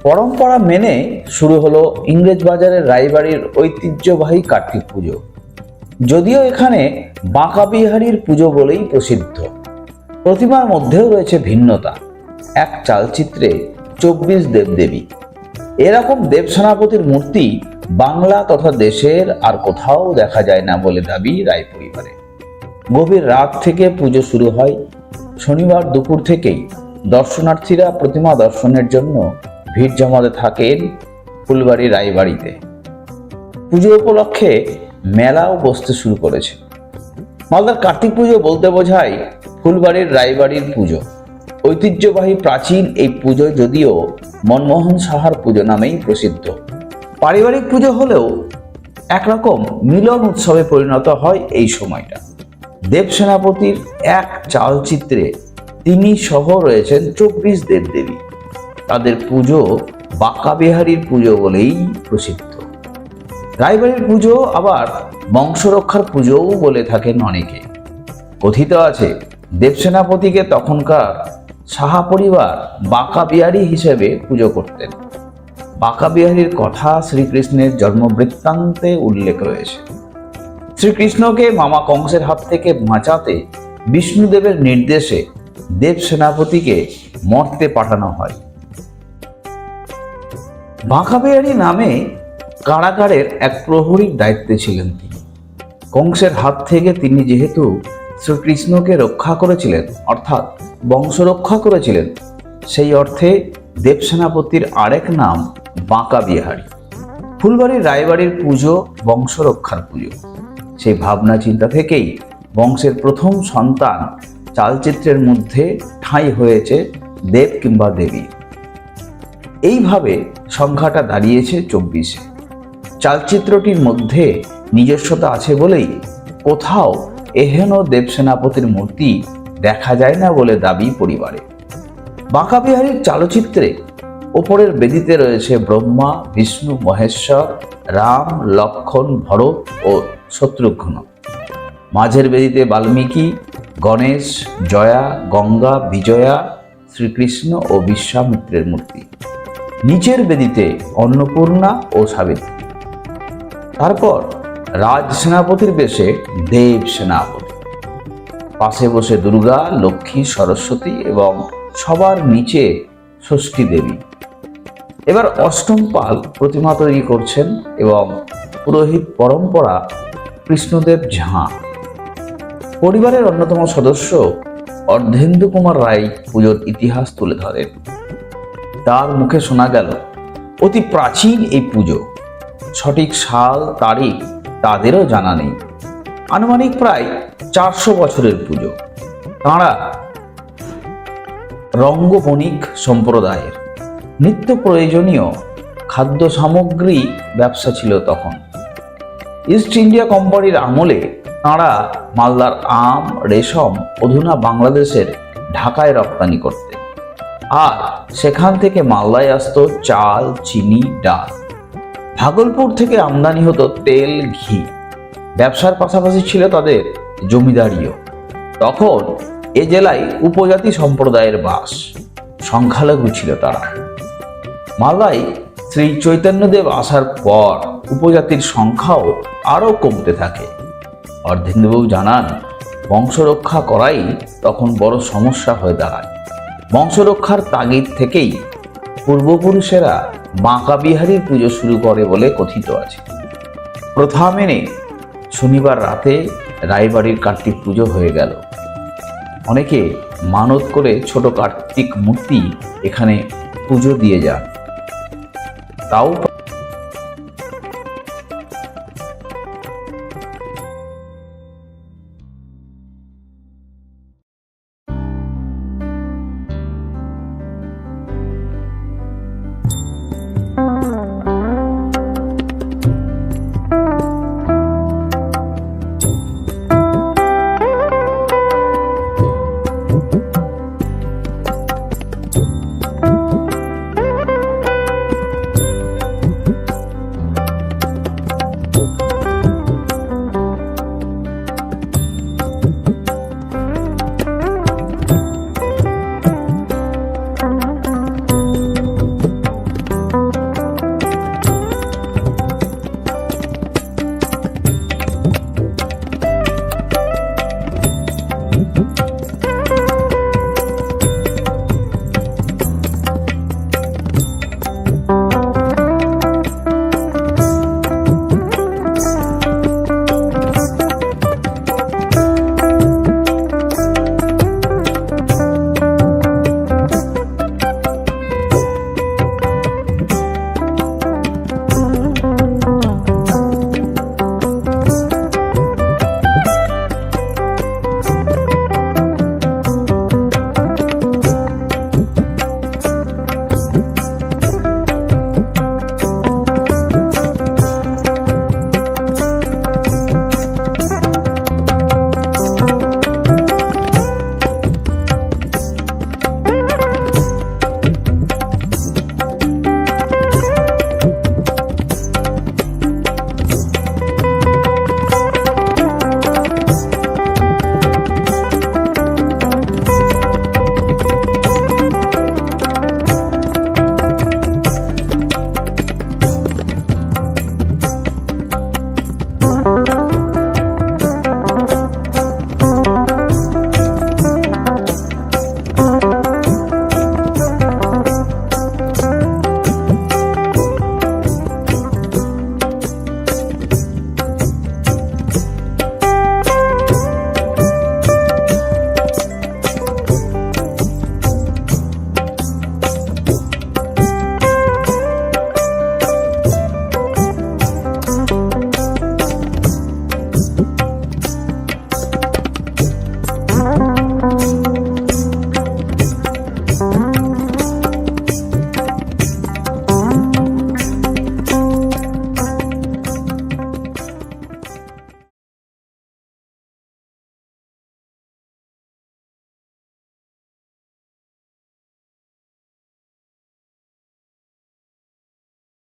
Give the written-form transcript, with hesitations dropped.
পরম্পরা মেনে শুরু হলো ইংরেজবাজারের রায়বাড়ির ঐতিহ্যবাহী কার্তিক পুজো। যদিও এখানে বাঁকা বিহারীর পুজো বলেই প্রসিদ্ধ, প্রতিমার মধ্যেও রয়েছে ভিন্নতা। এক চালচিত্রে 24 দেবদেবী। এরকম দেব সেনাপতির মূর্তি বাংলা তথা দেশের আর কোথাও দেখা যায় না বলে দাবি রায় পরিবারের। গভীর রাত থেকে পুজো শুরু হয়। শনিবার দুপুর থেকেই দর্শনার্থীরা প্রতিমা দর্শনের জন্য ভিড় জমাতে থাকেন ফুলবাড়ি রায়বাড়িতে। পুজো উপলক্ষে মেলাও বসতে শুরু করেছে। মালদার কার্তিক পুজো বলতে বোঝায় ফুলবাড়ির রায়বাড়ির পুজো। ঐতিহ্যবাহী প্রাচীন এই পুজো যদিও মনমোহন সাহার পুজো নামেই প্রসিদ্ধ। পারিবারিক পুজো হলেও একরকম মিলন উৎসবে পরিণত হয় এই সময়টা। দেব সেনাপতির এক চালচিত্রে তিনি সহ রয়েছেন 24 দেবদেবী। তাদের পুজো বাঁকা বিহারীর পুজো বলেই প্রসিদ্ধ। রায়বাড়ির পুজো আবার বংশরক্ষার পুজোও বলে থাকেন অনেকে। কথিত আছে দেব সেনাপতিকে তখনকার সাহা পরিবার বাঁকা বিহারী হিসেবে পুজো করতেন। বাঁকা বিহারীর কথা শ্রীকৃষ্ণের জন্মবৃত্তান্তে উল্লেখ রয়েছে। শ্রীকৃষ্ণকে মামা কংসের হাত থেকে বাঁচাতে বিষ্ণুদেবের নির্দেশে দেব সেনাপতিকে মর্তে পাঠানো হয়। বাঁকা বিহারী নামে কারাগারের এক প্রহরীর দায়িত্বে ছিলেন তিনি। কংসের হাত থেকে তিনি যেহেতু শ্রীকৃষ্ণকে রক্ষা করেছিলেন, অর্থাৎ বংশরক্ষা করেছিলেন, সেই অর্থে দেব সেনাপতির আরেক নাম বাঁকা বিহারী। ফুলবাড়ির রায়বাড়ির পুজো বংশরক্ষার পুজো। সেই ভাবনা চিন্তা থেকেই বংশের প্রথম সন্তান চালচিত্রের মধ্যে ঠাঁই হয়েছে দেব কিংবা দেবী। এইভাবে সংখ্যাটা দাঁড়িয়েছে 24-এ। চালচিত্রটির মধ্যে নিজস্বতা আছে বলেই কোথাও এহেন দেব সেনাপতির মূর্তি দেখা যায় না বলে দাবি পরিবারে। বাঁকা বিহারীর চালচিত্রে ওপরের বেদিতে রয়েছে ব্রহ্মা, বিষ্ণু, মহেশ্বর, রাম, লক্ষ্মণ, ভরত ও শত্রুঘ্ন। মাঝের বেদিতে বাল্মীকি, গণেশ, জয়া, গঙ্গা, বিজয়া, শ্রীকৃষ্ণ ও বিশ্বামিত্রের মূর্তি। নিচের বেদিতে অন্নপূর্ণা ও সাবিত্রী। তারপর রাজ সেনাপতির বেশে দেব সেনাপতি। পাশে বসে দুর্গা, লক্ষ্মী, সরস্বতী এবং সবার নিচে ষষ্ঠী দেবী। এবার অষ্টম পাল প্রতিমা তৈরি করছেন এবং পুরোহিত পরম্পরা কৃষ্ণদেব ঝা। পরিবারের অন্যতম সদস্য অর্ধেন্দু কুমার রায় পুজোর ইতিহাস তুলে ধরেন। তার মুখে শোনা গেল অতি প্রাচীন এই পুজো। সঠিক সাল তারিখ তাদেরও জানা নেই। আনুমানিক প্রায় 400 বছরের পুজো। তাঁরা রঙ্গবণিক সম্প্রদায়ের। নিত্য প্রয়োজনীয় খাদ্য সামগ্রী ব্যবসা ছিল তখন। ইস্ট ইন্ডিয়া কোম্পানির আমলে তাঁরা মালদার আম, রেশম অধুনা বাংলাদেশের ঢাকায় রপ্তানি করতেন। আর সেখান থেকে মালদায় আসতো চাল, চিনি, ডাল। ভাগলপুর থেকে আমদানি হতো তেল, ঘি। ব্যবসার পাশাপাশি ছিল তাদের জমিদারিও। তখন এ জেলায় উপজাতি সম্প্রদায়ের বাস। সংখ্যালঘু ছিল তারা। মালদায় শ্রী চৈতন্যদেব আসার পর উপজাতির সংখ্যাও আরও কমতে থাকে। অর্ধেন্দুবাবু জানান, বংশরক্ষা করাই তখন বড় সমস্যা হয়ে দাঁড়ায়। বংশরক্ষার তাগিদ থেকেই পূর্বপুরুষেরা বাঁকা বিহারীর পুজো শুরু করে বলে কথিত আছে। প্রথা মেনে শনিবার রাতে রায়বাড়ির কার্তিক পুজো হয়ে গেল। অনেকে মানত করে ছোট কার্তিক মূর্তি এখানে পুজো দিয়ে যান। তাও